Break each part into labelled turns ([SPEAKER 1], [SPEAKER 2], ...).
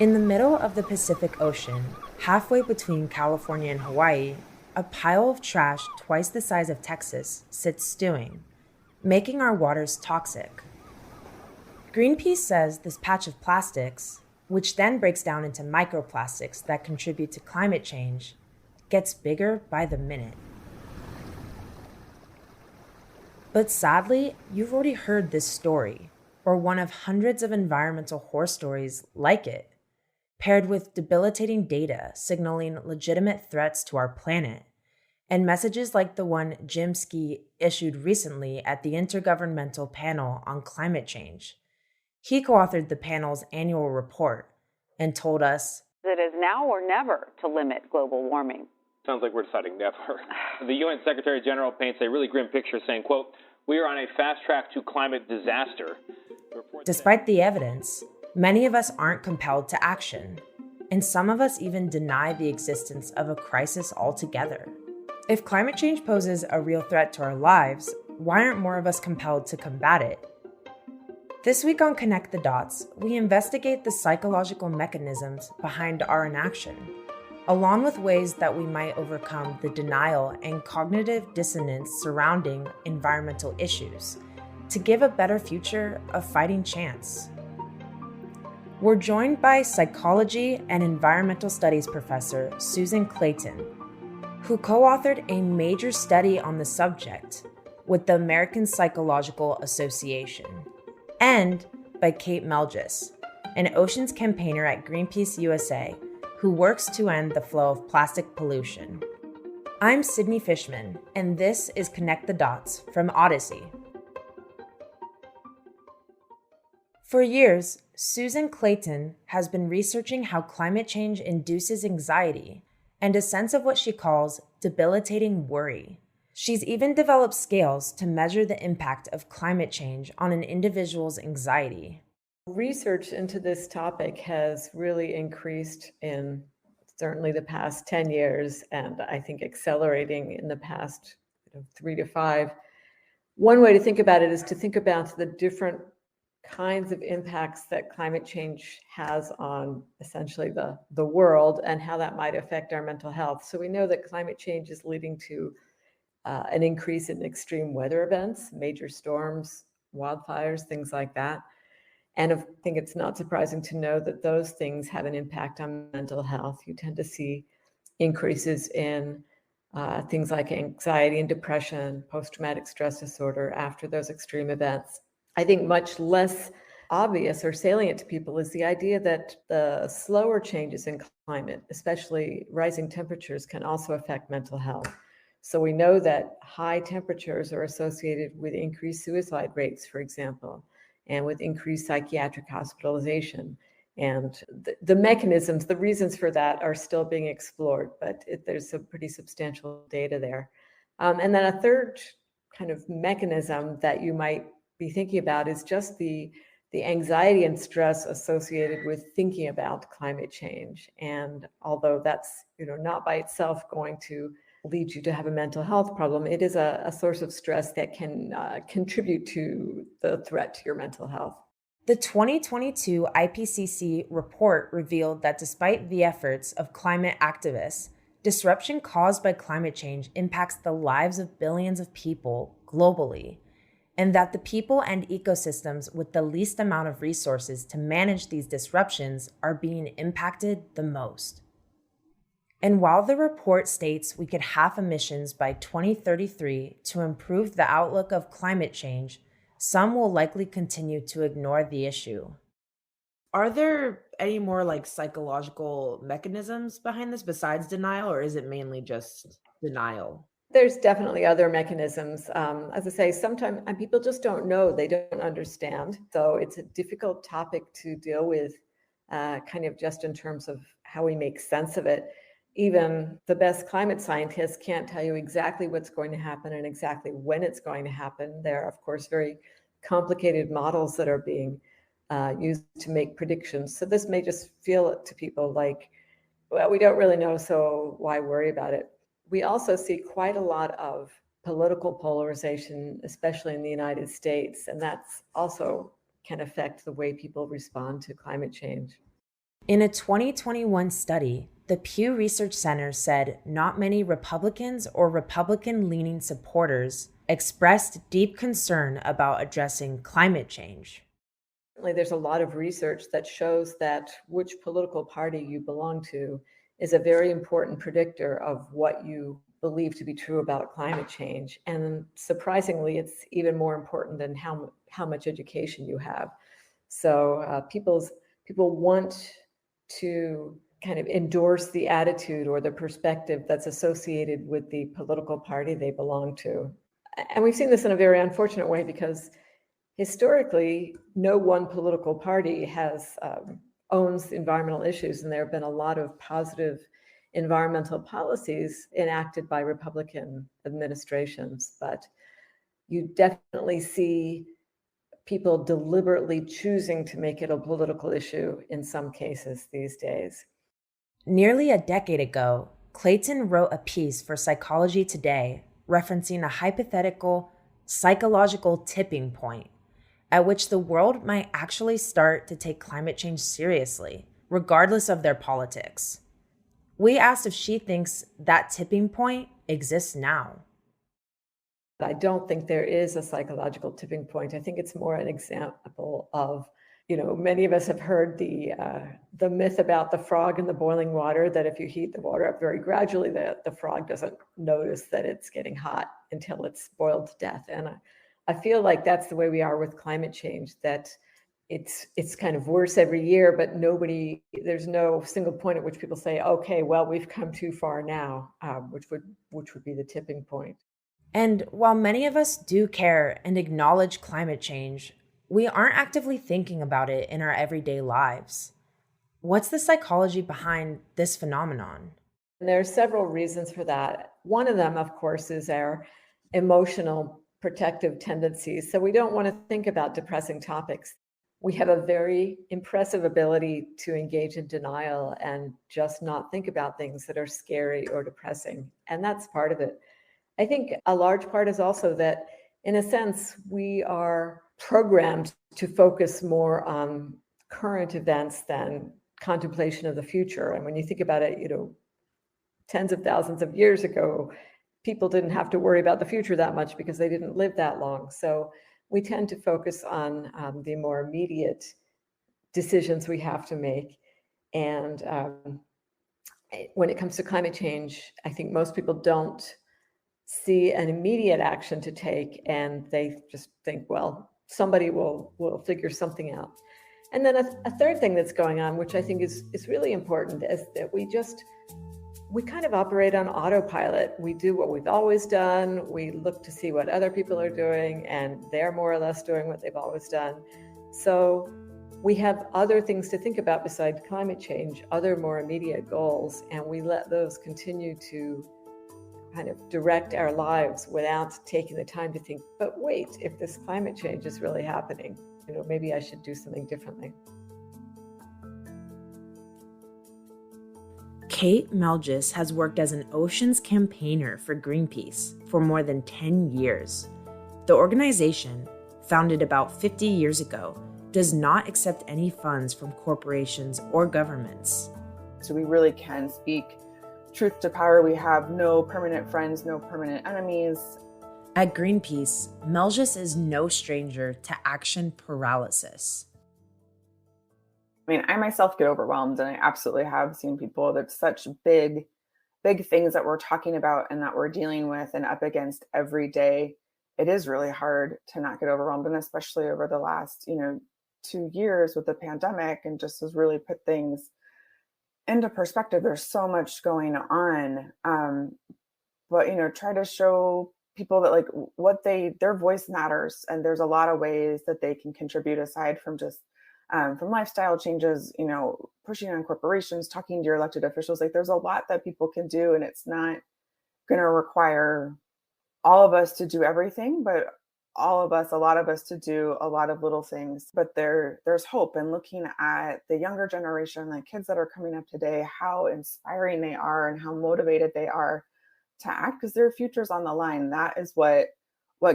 [SPEAKER 1] In the middle of the Pacific Ocean, halfway between California and Hawaii, a pile of trash twice the size of Texas sits stewing, making our waters toxic. Greenpeace says this patch of plastics, which then breaks down into microplastics that contribute to climate change, gets bigger by the minute. But sadly, you've already heard this story, or one of hundreds of environmental horror stories like it, paired with debilitating data signaling legitimate threats to our planet, and messages like the one Jim Ski issued recently at the Intergovernmental Panel on Climate Change. He co-authored the panel's annual report and told us,
[SPEAKER 2] "It is now or never to limit global warming."
[SPEAKER 3] Sounds like we're deciding never. The UN Secretary General paints a really grim picture saying, quote, "We are on a fast track to climate disaster."
[SPEAKER 1] Despite the evidence, many of us aren't compelled to action, and some of us even deny the existence of a crisis altogether. If climate change poses a real threat to our lives, why aren't more of us compelled to combat it? This week on Connect the Dots, we investigate the psychological mechanisms behind our inaction, along with ways that we might overcome the denial and cognitive dissonance surrounding environmental issues to give a better future a fighting chance. We're joined by psychology and environmental studies professor Susan Clayton, who co-authored a major study on the subject with the American Psychological Association, and by Kate Melges, an oceans campaigner at Greenpeace USA who works to end the flow of plastic pollution. I'm Sydney Fishman, and this is Connect the Dots from Odyssey. For years, Susan Clayton has been researching how climate change induces anxiety and a sense of what she calls debilitating worry. She's even developed scales to measure the impact of climate change on an individual's anxiety.
[SPEAKER 4] Research into this topic has really increased in certainly the past 10 years, and I think accelerating in the past 3 to 5. One way to think about it is to think about the different kinds of impacts that climate change has on essentially the world and how that might affect our mental health. So we know that climate change is leading to an increase in extreme weather events, major storms, wildfires, things like that. And I think it's not surprising to know that those things have an impact on mental health. You tend to see increases in things like anxiety and depression, post-traumatic stress disorder after those extreme events. I think much less obvious or salient to people is the idea that the slower changes in climate, especially rising temperatures, can also affect mental health. So we know that high temperatures are associated with increased suicide rates, for example, and with increased psychiatric hospitalization. And the mechanisms, the reasons for that are still being explored, but there's some pretty substantial data there. And then a third kind of mechanism that you might be thinking about is just the anxiety and stress associated with thinking about climate change. And although that's not by itself going to lead you to have a mental health problem, it is a source of stress that can contribute to the threat to your mental health.
[SPEAKER 1] The 2022 IPCC report revealed that despite the efforts of climate activists, disruption caused by climate change impacts the lives of billions of people globally, and that the people and ecosystems with the least amount of resources to manage these disruptions are being impacted the most. And while the report states we could halve emissions by 2033 to improve the outlook of climate change, some will likely continue to ignore the issue. Are there any more psychological mechanisms behind this besides denial, or is it mainly just denial?
[SPEAKER 4] There's definitely other mechanisms. As I say, sometimes people just don't know, they don't understand. So it's a difficult topic to deal with kind of just in terms of how we make sense of it. Even the best climate scientists can't tell you exactly what's going to happen and exactly when it's going to happen. There are, of course, very complicated models that are being used to make predictions. So this may just feel to people like, well, we don't really know, so why worry about it? We also see quite a lot of political polarization, especially in the United States, and that's also can affect the way people respond to climate change.
[SPEAKER 1] In a 2021 study, the Pew Research Center said not many Republicans or Republican-leaning supporters expressed deep concern about addressing climate change.
[SPEAKER 4] There's a lot of research that shows that which political party you belong to is a very important predictor of what you believe to be true about climate change. And surprisingly, it's even more important than how much education you have. So people want to kind of endorse the attitude or the perspective that's associated with the political party they belong to. And we've seen this in a very unfortunate way because historically, no one political party has owns environmental issues, and there have been a lot of positive environmental policies enacted by Republican administrations. But you definitely see people deliberately choosing to make it a political issue in some cases these days.
[SPEAKER 1] Nearly a decade ago, Clayton wrote a piece for Psychology Today referencing a hypothetical psychological tipping point at which the world might actually start to take climate change seriously, regardless of their politics. We asked if she thinks that tipping point exists now.
[SPEAKER 4] I don't think there is a psychological tipping point. I think it's more an example of, many of us have heard the myth about the frog in the boiling water, that if you heat the water up very gradually, the frog doesn't notice that it's getting hot until it's boiled to death. And I feel like that's the way we are with climate change, that it's kind of worse every year, but there's no single point at which people say, okay, well, we've come too far now, which would be the tipping point.
[SPEAKER 1] And while many of us do care and acknowledge climate change, we aren't actively thinking about it in our everyday lives. What's the psychology behind this phenomenon?
[SPEAKER 4] And there are several reasons for that. One of them, of course, is our emotional protective tendencies. So we don't want to think about depressing topics. We have a very impressive ability to engage in denial and just not think about things that are scary or depressing. And that's part of it. I think a large part is also that, in a sense, we are programmed to focus more on current events than contemplation of the future. And when you think about it, tens of thousands of years ago, people didn't have to worry about the future that much because they didn't live that long. So we tend to focus on the more immediate decisions we have to make. And when it comes to climate change, I think most people don't see an immediate action to take, and they just think, well, somebody will figure something out. And then a third thing that's going on, which I think is really important, is that we kind of operate on autopilot. We do what we've always done. We look to see what other people are doing, and they're more or less doing what they've always done. So we have other things to think about besides climate change, other more immediate goals, and we let those continue to kind of direct our lives without taking the time to think, but wait, if this climate change is really happening, maybe I should do something differently.
[SPEAKER 1] Kate Melges has worked as an oceans campaigner for Greenpeace for more than 10 years. The organization, founded about 50 years ago, does not accept any funds from corporations or governments.
[SPEAKER 5] So we really can speak truth to power. We have no permanent friends, no permanent enemies.
[SPEAKER 1] At Greenpeace, Melges is no stranger to action paralysis.
[SPEAKER 5] I mean, I myself get overwhelmed, and I absolutely have seen people that's such big things that we're talking about and that we're dealing with and up against every day. It is really hard to not get overwhelmed, and especially over the last, 2 years with the pandemic, and just has really put things into perspective. There's so much going on, but try to show people that their voice matters, and there's a lot of ways that they can contribute aside from just from lifestyle changes, pushing on corporations, talking to your elected officials. There's a lot that people can do, and it's not going to require all of us to do everything, but a lot of us to do a lot of little things. But there's hope, and looking at the younger generation, the kids that are coming up today, how inspiring they are and how motivated they are to act, because their future's on the line. That is what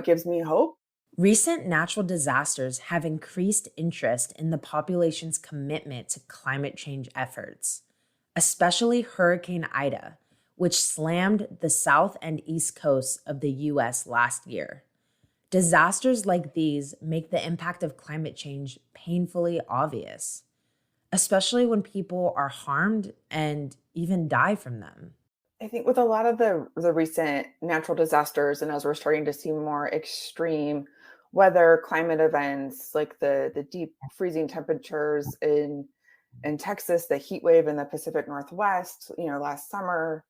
[SPEAKER 5] gives me hope.
[SPEAKER 1] Recent natural disasters have increased interest in the population's commitment to climate change efforts, especially Hurricane Ida, which slammed the south and east coasts of the U.S. last year. Disasters like these make the impact of climate change painfully obvious, especially when people are harmed and even die from them.
[SPEAKER 5] I think with a lot of the recent natural disasters, and as we're starting to see more extreme weather, climate events like the deep freezing temperatures in Texas, the heat wave in the Pacific Northwest, last summer,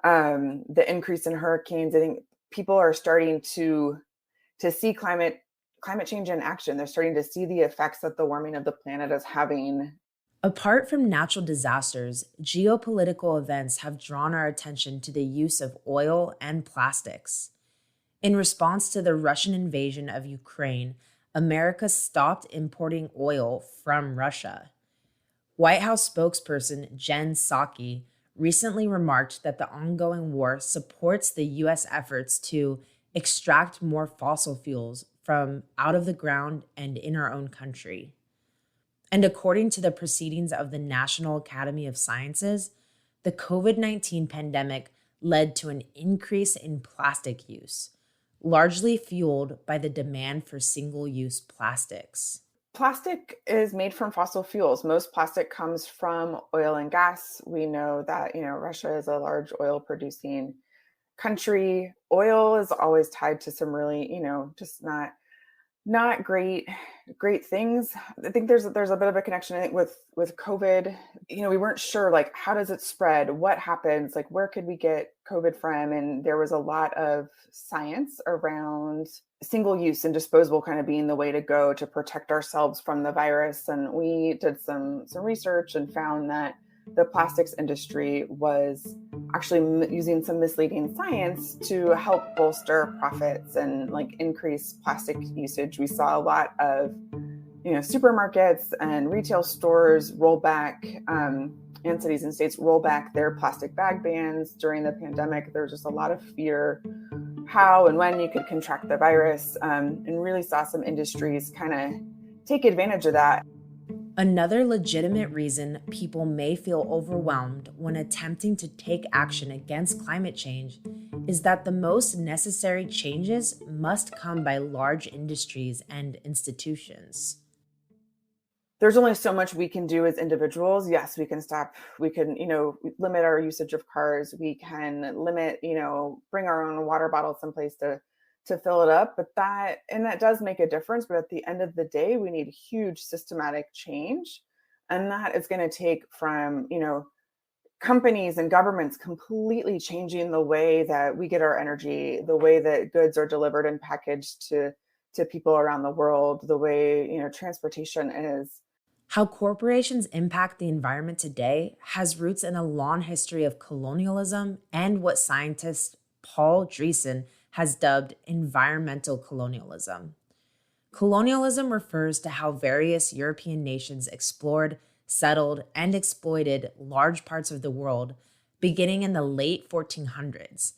[SPEAKER 5] the increase in hurricanes, I think people are starting to see climate change in action. They're starting to see the effects that the warming of the planet is having.
[SPEAKER 1] Apart from natural disasters, geopolitical events have drawn our attention to the use of oil and plastics. In response to the Russian invasion of Ukraine, America stopped importing oil from Russia. White House spokesperson Jen Psaki recently remarked that the ongoing war supports the U.S. efforts to extract more fossil fuels from out of the ground and in our own country. And according to the proceedings of the National Academy of Sciences, the COVID-19 pandemic led to an increase in plastic use, largely fueled by the demand for single-use plastics.
[SPEAKER 5] Plastic is made from fossil fuels. Most plastic comes from oil and gas. We know that, Russia is a large oil producing country. Oil is always tied to some really, just not great things. I think there's a bit of a connection, I think, with COVID. We weren't sure, like, how does it spread? What happens? Like, where could we get COVID from? And there was a lot of science around single use and disposable kind of being the way to go to protect ourselves from the virus. And we did some research and found that the plastics industry was actually using some misleading science to help bolster profits and increase plastic usage. We saw a lot of, supermarkets and retail stores roll back, and cities and states roll back their plastic bag bans during the pandemic. There was just a lot of fear how and when you could contract the virus, and really saw some industries kind of take advantage of that.
[SPEAKER 1] Another legitimate reason people may feel overwhelmed when attempting to take action against climate change is that the most necessary changes must come by large industries and institutions.
[SPEAKER 5] There's only so much we can do as individuals. Yes, we can limit our usage of cars. We can limit, bring our own water bottle someplace to fill it up, but that does make a difference. But at the end of the day, we need huge systematic change. And that is going to take from, companies and governments completely changing the way that we get our energy, the way that goods are delivered and packaged to people around the world, the way, transportation is.
[SPEAKER 1] How corporations impact the environment today has roots in a long history of colonialism and what scientist Paul Dreesen has dubbed environmental colonialism. Colonialism refers to how various European nations explored, settled, and exploited large parts of the world beginning in the late 1400s.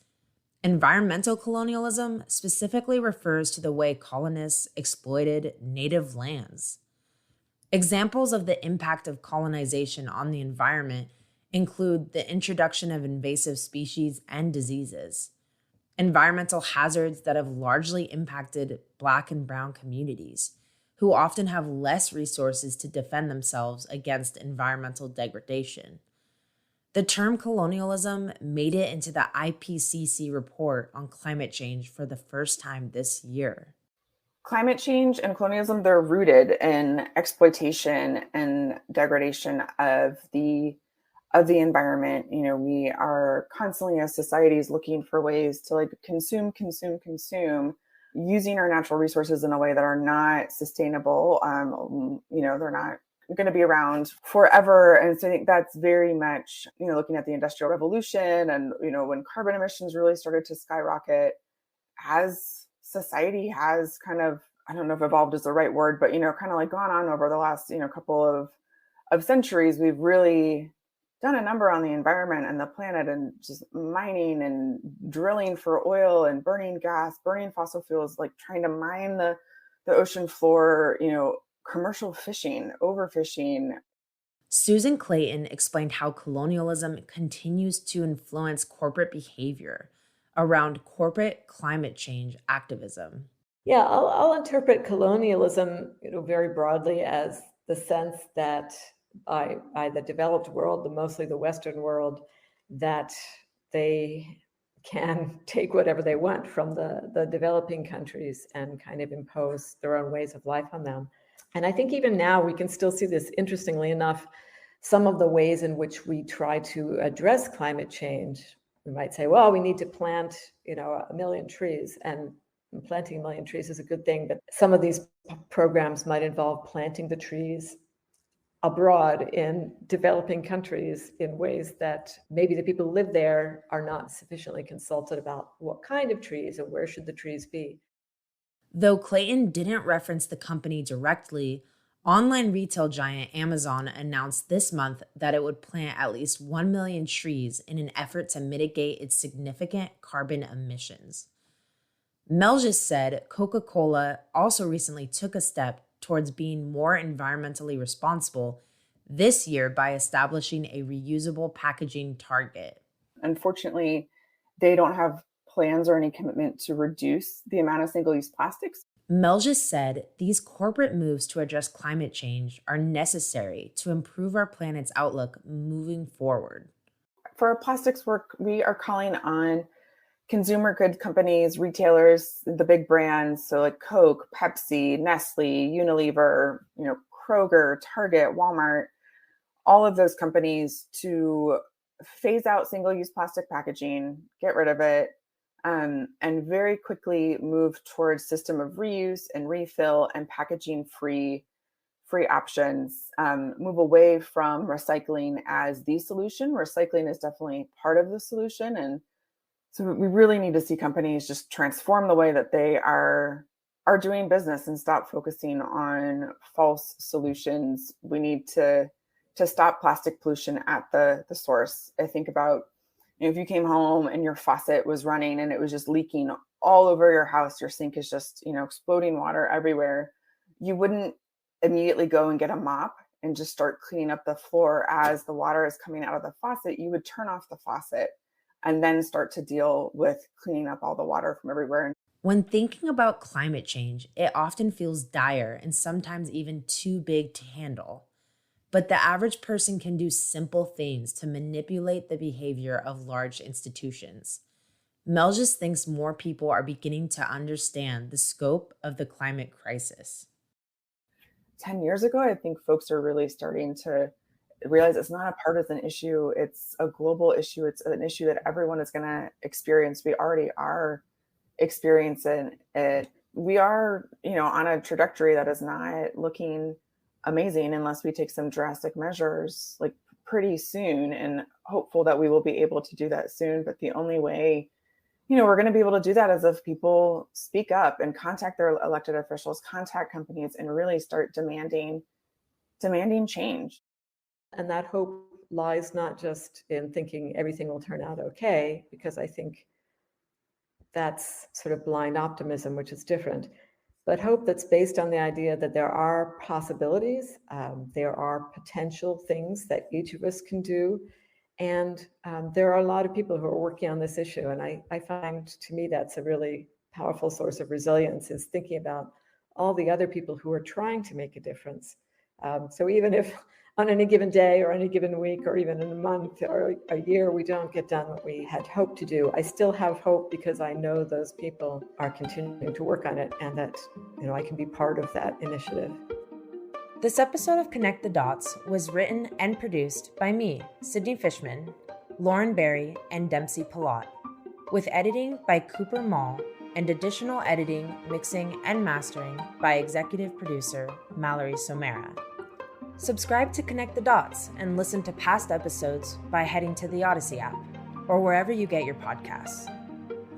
[SPEAKER 1] Environmental colonialism specifically refers to the way colonists exploited native lands. Examples of the impact of colonization on the environment include the introduction of invasive species and diseases, environmental hazards that have largely impacted Black and Brown communities, who often have less resources to defend themselves against environmental degradation. The term colonialism made it into the IPCC report on climate change for the first time this year.
[SPEAKER 5] Climate change and colonialism, they're rooted in exploitation and degradation of the environment. We are constantly as societies looking for ways to consume, using our natural resources in a way that are not sustainable. They're not going to be around forever. And so I think that's very much, looking at the Industrial Revolution and, when carbon emissions really started to skyrocket, as society has kind of, I don't know if evolved is the right word, but, kind of gone on over the last, couple of centuries, we've really done a number on the environment and the planet, and just mining and drilling for oil and burning gas, burning fossil fuels, like trying to mine the ocean floor, commercial fishing, overfishing.
[SPEAKER 1] Susan Clayton explained how colonialism continues to influence corporate behavior around corporate climate change activism.
[SPEAKER 4] Yeah, I'll interpret colonialism, very broadly as the sense that by the developed world, mostly the Western world, that they can take whatever they want from the developing countries and kind of impose their own ways of life on them. And I think even now we can still see this, interestingly enough, some of the ways in which we try to address climate change. We might say, well, we need to plant, 1 million trees, and planting 1 million trees is a good thing. But some of these programs might involve planting the trees abroad in developing countries in ways that maybe the people who live there are not sufficiently consulted about what kind of trees and where should the trees be.
[SPEAKER 1] Though Clayton didn't reference the company directly, online retail giant Amazon announced this month that it would plant at least 1 million trees in an effort to mitigate its significant carbon emissions. Melges said Coca-Cola also recently took a step towards being more environmentally responsible this year by establishing a reusable packaging target.
[SPEAKER 5] Unfortunately, they don't have plans or any commitment to reduce the amount of single-use plastics.
[SPEAKER 1] Melges said these corporate moves to address climate change are necessary to improve our planet's outlook moving forward.
[SPEAKER 5] For our plastics work, we are calling on consumer good companies, retailers, the big brands, so like Coke, Pepsi, Nestle, Unilever, Kroger, Target, Walmart, all of those companies to phase out single-use plastic packaging, get rid of it, and very quickly move towards system of reuse and refill and packaging free options, move away from recycling as the solution. Recycling is definitely part of the solution. And so we really need to see companies just transform the way that they are doing business and stop focusing on false solutions. We need to stop plastic pollution at the source. I think about, if you came home and your faucet was running and it was just leaking all over your house, your sink is just, exploding water everywhere. You wouldn't immediately go and get a mop and just start cleaning up the floor as the water is coming out of the faucet. You would turn off the faucet and then start to deal with cleaning up all the water from everywhere.
[SPEAKER 1] When thinking about climate change, it often feels dire and sometimes even too big to handle. But the average person can do simple things to manipulate the behavior of large institutions. Melges thinks more people are beginning to understand the scope of the climate crisis.
[SPEAKER 5] 10 years ago, I think folks are really starting to realize it's not a partisan issue. It's a global issue. It's an issue that everyone is going to experience. We already are experiencing it. We are, on a trajectory that is not looking amazing unless we take some drastic measures like pretty soon, and hopeful that we will be able to do that soon. But the only way, we're going to be able to do that is if people speak up and contact their elected officials, contact companies, and really start demanding change.
[SPEAKER 4] And that hope lies not just in thinking everything will turn out okay, because I think that's sort of blind optimism, which is different, but hope that's based on the idea that there are possibilities, there are potential things that each of us can do. And there are a lot of people who are working on this issue. And I find, to me, that's a really powerful source of resilience, is thinking about all the other people who are trying to make a difference. So even if on any given day or any given week or even in a month or a year, we don't get done what we had hoped to do, I still have hope because I know those people are continuing to work on it, and that, I can be part of that initiative.
[SPEAKER 1] This episode of Connect the Dots was written and produced by me, Sydney Fishman, Lauren Berry, and Dempsey Palat, with editing by Cooper Mall and additional editing, mixing, and mastering by executive producer Mallory Somera. Subscribe to Connect the Dots and listen to past episodes by heading to the Odyssey app or wherever you get your podcasts.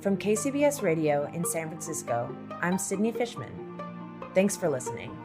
[SPEAKER 1] From KCBS Radio in San Francisco, I'm Sydney Fishman. Thanks for listening.